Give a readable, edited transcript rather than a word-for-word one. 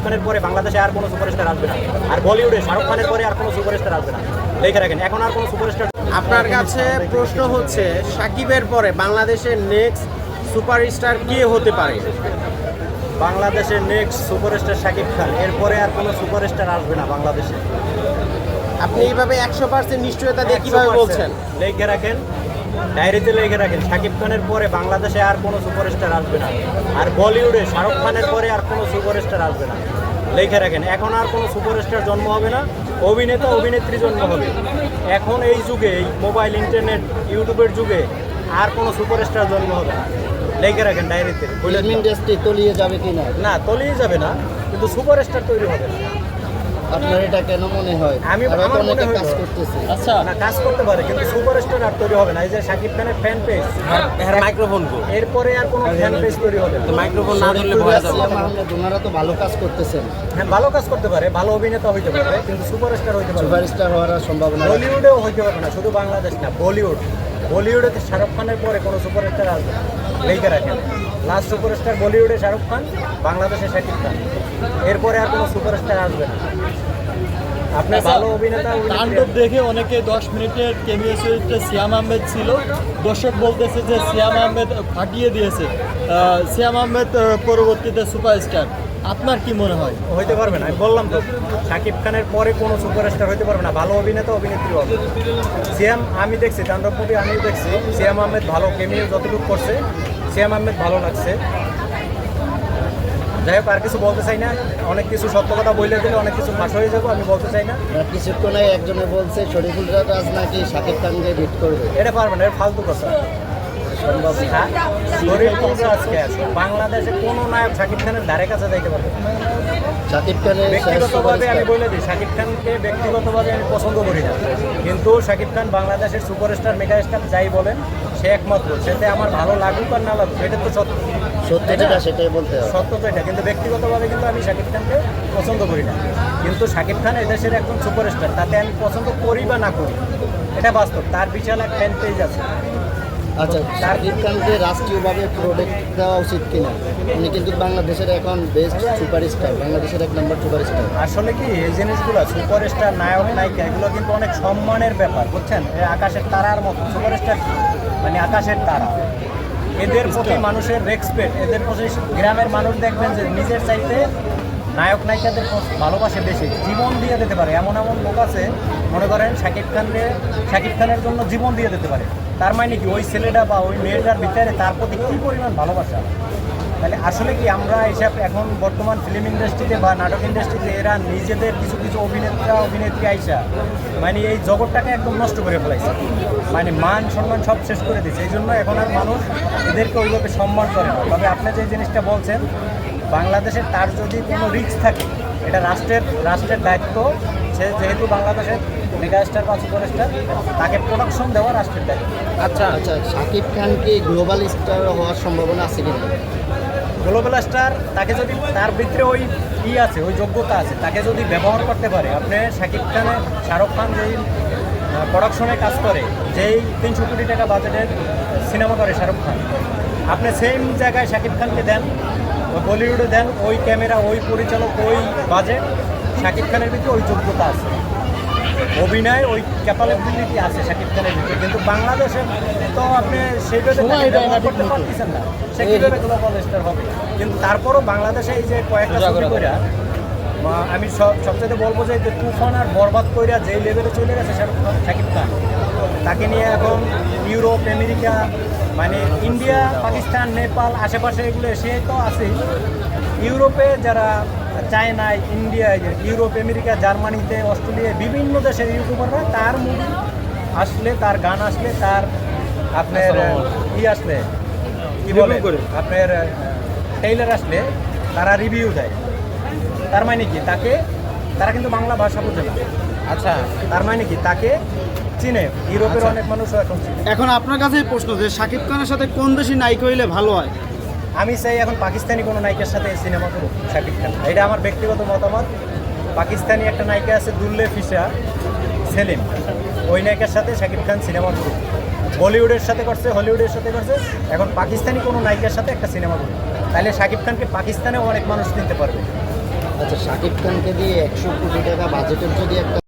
খানের পরে বাংলাদেশে আর কোনো সুপারস্টার আসবে না, আর বলিউডে শাহরুখ খানের পরে আর কোনো সুপারস্টার আসবে না। লিখে রাখেন, এখন আর কোনো সুপারস্টার। আপনার কাছে প্রশ্ন হচ্ছে, সাকিবের পরে বাংলাদেশের নেক্সট সুপারস্টার কে হতে পারে? বাংলাদেশের নেক্সট সুপারস্টার শাকিব খান, এরপরে আর কোনো সুপারস্টার আসবে না বাংলাদেশে। আপনি এইভাবে 100% নিশ্চয়তা দিয়ে কীভাবে বলছেন? লিখে রাখেন, ডায়েরিতে লিখে রাখেন, শাকিব খানের পরে বাংলাদেশে আর কোনো সুপারস্টার আসবে না, আর বলিউডে শাহরুখ খানের পরে আর কোনো সুপারস্টার আসবে না। লিখে রাখেন, এখন আর কোনো সুপারস্টার জন্ম হবে না, অভিনেতা অভিনেত্রী জন্ম হবে। এখন এই যুগে, এই মোবাইল, ইন্টারনেট, ইউটিউবের যুগে আর কোনো সুপারস্টার জন্ম হবে না। লিখে রাখেন ডায়েরিতে। ফিল্ম ইন্ডাস্ট্রি তলিয়ে যাবে কি না? না, তলিয়ে যাবে না, কিন্তু সুপারস্টার তৈরি হবে না। আপনার এটা কেন মনে হয়? আমার মনে অনেকে হয় কাজ করতেছে। আচ্ছা, না, কাজ করতে পারে, কিন্তু সুপারস্টার আর তৈরি হবে না। এই যে শাকিব খানের ফ্যান পেজ, মাইক্রোফোন কো এরপরে আর কোনো ফ্যান পেজ তৈরি হবে না। মাইক্রোফোন না ধরলে ভয় যাবে। ওনারা তো ভালো কাজ করতেছেন, হ্যাঁ, ভালো কাজ করতে পারে, ভালো অভিনেতা হইতে পারে, কিন্তু সুপারস্টার হইতে পারে না। সুপারস্টার হওয়ার সম্ভাবনা। বলিউডেও হইতে পারবে না, শুধু বাংলাদেশ না, বলিউডে শাহরুখ খানের পরে কোনো সুপারস্টার আসবে না। লিখে রাখেন, লাস্ট সুপারস্টার বলিউডে শাহরুখ খান, বাংলাদেশে শাকিব খান, এরপরে আর কোনো সুপারস্টার আসবে না। আপনি ভালো অভিনেতা তাণ্ডব দেখে অনেকে 10 মিনিটের কেমিও চরিত্রে সিয়াম আহমেদ ছিল, দর্শক বলতেছে যে সিয়াম আহমেদ ফাটিয়ে দিয়েছে, সিয়াম আহমেদ পরবর্তীতে সুপারস্টার। আপনার কি মনে হয়? হইতে পারবে না, আমি বললাম তো, শাকিব খানের পরে কোনো সুপারস্টার হইতে পারবে না, ভালো অভিনেতা অভিনেত্রী হবে। সিয়াম, আমি দেখছি তাণ্ডব মুভি, আমিও দেখছি, সিয়াম আহমেদ ভালো কেমিও যতটুকু করছে, সিয়াম আহমেদ ভালো লাগছে। যাই হোক, আর কিছু বলতে চাই না, অনেক কিছু সত্য কথা বলে দিলে অনেক কিছু ফাঁস হয়ে যাবো, আমি বলতে চাই না। কিছুক্ষণ আগে একজনে বলছে শরীফুল রাজ নাকি শাকিব খানকে হিট করবে। এটা পারবে না, এটা ফালতু কথা। সম্ভব না। শরীফুল রাজকে আছে, বাংলাদেশে কোনো নায়ক শাকিব খানের ধারে কাছে যাইতে পারবে না। শাকিব খানের ব্যক্তিগতভাবে আমি বলে দিই, শাকিব খানকে ব্যক্তিগতভাবে আমি পছন্দ করি না, কিন্তু শাকিব খান বাংলাদেশের সুপারস্টার, মেগাস্টার যাই বলেন, সে একমাত্র। সেটা আমার ভালো লাগুক আর না লাগুক, এটা তো সত্য, সত্য যেটা সেটাই বলতে হবে। সত্য তো এটা। কিন্তু ব্যক্তিগতভাবে কিন্তু আমি শাকিব খানকে পছন্দ করি না, কিন্তু শাকিব খান এদেশের একজন সুপারস্টার, তাতে আমি পছন্দ করি বা না করি, এটা বাস্তব। তার বিশাল এক ফ্যান পেজ আছে। আচ্ছা, শাকিব খানকে রাষ্ট্রীয়ভাবে প্রোটেক্ট দেওয়া উচিত কিনা? উনি কিন্তু বাংলাদেশের এখন বেস্ট সুপারস্টার, বাংলাদেশের 1 নম্বর সুপারস্টার। আসলে কি, এই জিনিসগুলো সুপারস্টার, নায়ক, নায়িকা, এগুলো কিন্তু অনেক সম্মানের ব্যাপার, বুঝছেন? আকাশের তারার মতো সুপারস্টার, মানে আকাশের তারা। এদের প্রতি মানুষের রেসপেক্ট, এদের প্রতি গ্রামের মানুষ দেখবেন যে নিজের চাইতে নায়ক নায়িকাদের ভালোবাসে বেশি, জীবন দিয়ে দিতে পারে। এমন এমন লোক আছে, মনে করেন শাকিব খানের জন্য জীবন দিয়ে দিতে পারে। তার মানে কি, ওই ছেলেটা বা ওই মেয়েটার ভিতরে তার প্রতি কী পরিমাণ ভালোবাসা। তাহলে আসলে কি, আমরা এইসব এখন বর্তমান ফিল্ম ইন্ডাস্ট্রিতে বা নাটক ইন্ডাস্ট্রিতে এরা নিজেদের কিছু কিছু অভিনেত্রী আইসা মানে এই জগৎটাকে একদম নষ্ট করে ফেলাইছে, মানে মান সম্মান সব শেষ করে দিচ্ছে। এই জন্য এখন আর মানুষ এদেরকে ওইভাবে সম্মান করে না। তবে আপনি যে জিনিসটা বলছেন, বাংলাদেশের তার যদি কোনো রিস্ক থাকে, এটা রাষ্ট্রের দায়িত্ব। সে যেহেতু বাংলাদেশের মেগাস্টার বা সুপারস্টার, তাকে প্রোডাকশন দেওয়া রাষ্ট্রের দায়িত্ব। আচ্ছা, শাকিব খান কি গ্লোবাল স্টার হওয়ার সম্ভাবনা আছে কিনা? গ্লোবাল স্টার, তাকে যদি তার ভিতরে ওই আছে, ওই যোগ্যতা আছে, তাকে যদি ব্যবহার করতে পারে। আপনি শাকিব খানের, শাহরুখ খান যেই প্রোডাকশনে কাজ করে, যেই 300 কোটি টাকা বাজেটের সিনেমা করে শাহরুখ খান, আপনি সেম জায়গায় শাকিব খানকে দেন, ওই বলিউডে দেন, ওই ক্যামেরা, ওই পরিচালক, ওই বাজেট, শাকিব খানের ভিতরে ওই যোগ্যতা আছে, অভিনয়, ওই ক্যাপাবিলিটি আছে শাকিব খানের ভিতরে। কিন্তু বাংলাদেশে তো আপনি সেইভাবে ব্যবহার করতে পারতেছেন না, সে কীভাবে গ্লোবাল স্টার হবে? কিন্তু তারপরও বাংলাদেশে এই যে কয়েকটা ছবি কইরা, আমি সবচেয়ে বলবো যে তুফান আর বরবাদ কইরা যেই লেভেলে চলে গেছে শাকিব খান, তাকে নিয়ে এখন ইউরোপ, আমেরিকা, মানে ইন্ডিয়া, পাকিস্তান, নেপাল, আশেপাশে এগুলো সে তো আছেই। ইউরোপে যারা, চায়নায়, ইন্ডিয়ায়, ইউরোপ, আমেরিকা, জার্মানিতে, অস্ট্রেলিয়ায়, বিভিন্ন দেশের ইউটিউবাররা তার মুভি আসলে, তার গান আসলে, তার আপনার আসলে কি বলে, আপনার ট্রেইলার আসলে তারা রিভিউ দেয়। তার মানে কি, তারা কিন্তু বাংলা ভাষা বোঝে না। আচ্ছা, তার মানে কি, তাকে চিনে, ইউরোপের অনেক মানুষও এখন চিনে। এখন আপনার কাছে প্রশ্ন, যে শাকিব খানের সাথে কোন দেশি নায়িকা হইলে ভালো হয়? আমি চাই এখন পাকিস্তানি কোনো নায়িকার সাথে সিনেমা করুক শাকিব খান, এটা আমার ব্যক্তিগত মতামত। পাকিস্তানি একটা নায়িকা আছে, দুল্লে ফিসা সেলিম, ওই নায়িকার সাথে শাকিব খান সিনেমা করুক। বলিউডের সাথে করছে, হলিউডের সাথে করছে, এখন পাকিস্তানি কোনো নায়িকার সাথে একটা সিনেমা করুক, তাহলে শাকিব খানকে পাকিস্তানেও অনেক মানুষ চিনতে পারবে। আচ্ছা, শাকিব খানকে দিয়ে 100 কোটি টাকা বাজেটের যদি একটা